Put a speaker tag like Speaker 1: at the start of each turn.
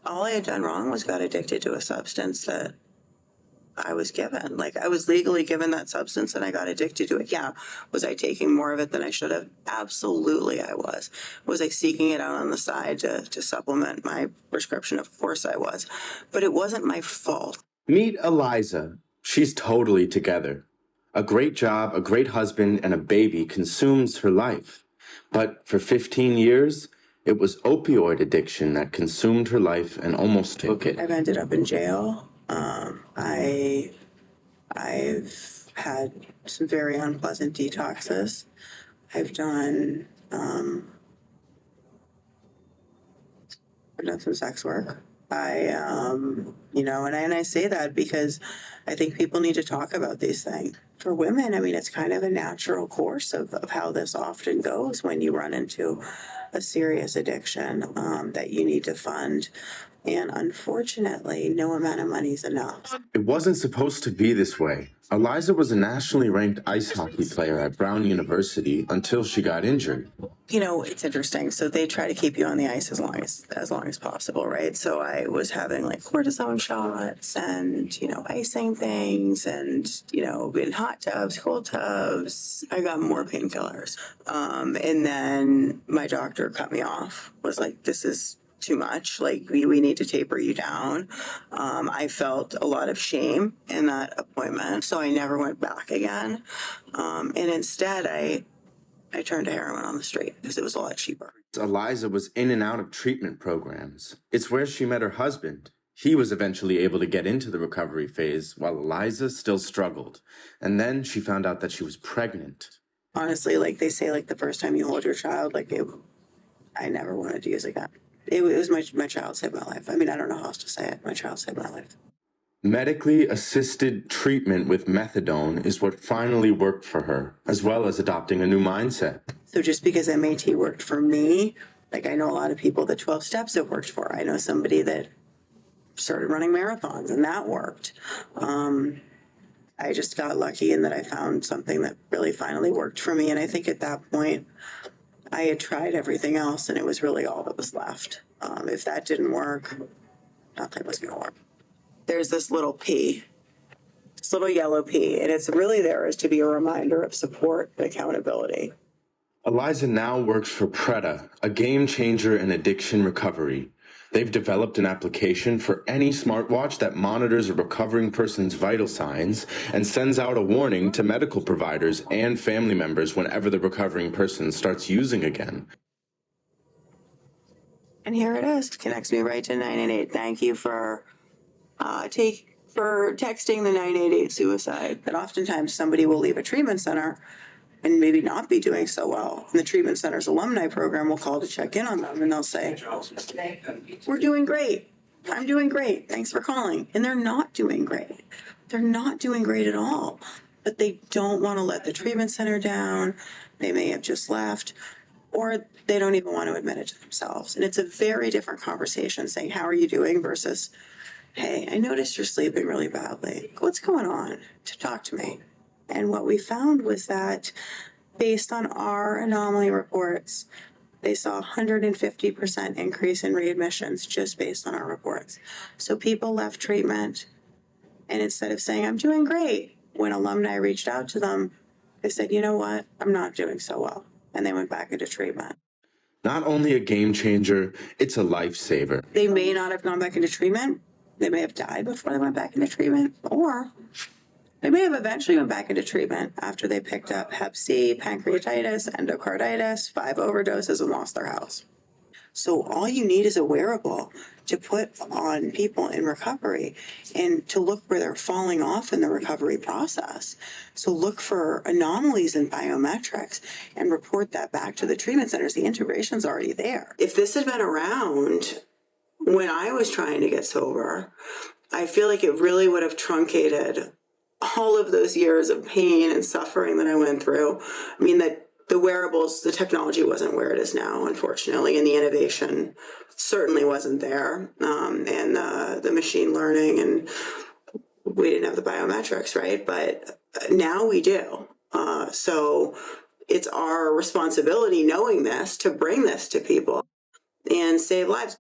Speaker 1: all I had done wrong was got addicted to a substance that I was given. Like, I was legally given that substance and I got addicted to it. Yeah. Was I taking more of it than I should have? Absolutely I was. Was I seeking it out on the side to supplement my prescription? Of course I was. But it wasn't my fault.
Speaker 2: Meet Eliza. She's totally together. A great job, a great husband, and a baby consumes her life. But for 15 years, it was opioid addiction that consumed her life and almost took it.
Speaker 1: I've ended up in jail. I've had some very unpleasant detoxes. I've done some sex work. And I say that because I think people need to talk about these things. For women, I mean, it's kind of a natural course of how this often goes when you run into a serious addiction that you need to fund. And unfortunately, no amount of money is enough.
Speaker 2: It wasn't supposed to be this way. Eliza was a nationally ranked ice hockey player at Brown University until she got injured.
Speaker 1: You know, it's interesting. So they try to keep you on the ice as long as possible, right? So I was having like cortisone shots and, icing things and, in hot tubs, cold tubs. I got more painkillers. And then my doctor cut me off, was like, this is too much. Like, we need to taper you down. I felt a lot of shame in that appointment, so I never went back again. And instead, I turned to heroin on the street because it was a lot cheaper.
Speaker 2: Eliza was in and out of treatment programs. It's where she met her husband. He was eventually able to get into the recovery phase while Eliza still struggled. And then she found out that she was pregnant.
Speaker 1: Honestly, like they say, like the first time you hold your child, I never wanted to use again. It was my child saved my life. I mean, I don't know how else to say it. My child saved my life.
Speaker 2: Medically assisted treatment with methadone is what finally worked for her, as well as adopting a new mindset.
Speaker 1: So just because MAT worked for me, like I know a lot of people that 12 steps have worked for. I know somebody that started running marathons and that worked. I just got lucky in that I found something that really finally worked for me. And I think at that point, I had tried everything else and it was really all that was left. If that didn't work, nothing was going to work. There's this little P, this little yellow P, and it's really there is to be a reminder of support and accountability.
Speaker 2: Eliza now works for Preda, a game changer in addiction recovery. They've developed an application for any smartwatch that monitors a recovering person's vital signs and sends out a warning to medical providers and family members whenever the recovering person starts using again.
Speaker 1: And here it is, connects me right to 988. Thank you for texting the 988 suicide. That oftentimes somebody will leave a treatment center and maybe not be doing so well. And the treatment center's alumni program will call to check in on them and they'll say, we're doing great. I'm doing great. Thanks for calling. And they're not doing great. They're not doing great at all. But they don't want to let the treatment center down. They may have just left, or they don't even want to admit it to themselves. And it's a very different conversation saying, how are you doing versus, hey, I noticed you're sleeping really badly. What's going on? To talk to me. And what we found was that based on our anomaly reports, they saw a 150% increase in readmissions just based on our reports. So people left treatment, and instead of saying, I'm doing great, when alumni reached out to them, they said, you know what, I'm not doing so well. And they went back into treatment.
Speaker 2: Not only a game changer, it's a lifesaver.
Speaker 1: They may not have gone back into treatment. They may have died before they went back into treatment, or they may have eventually went back into treatment after they picked up Hep C, pancreatitis, endocarditis, 5 overdoses, and lost their house. So all you need is a wearable to put on people in recovery and to look where they're falling off in the recovery process. So look for anomalies in biometrics and report that back to the treatment centers. The integration's already there. If this had been around when I was trying to get sober, I feel like it really would have truncated all of those years of pain and suffering that I went through. I mean, that the wearables, the technology wasn't where it is now, unfortunately, and the innovation certainly wasn't there. And the machine learning, and we didn't have the biometrics, right? But now we do. So it's our responsibility, knowing this, to bring this to people and save lives.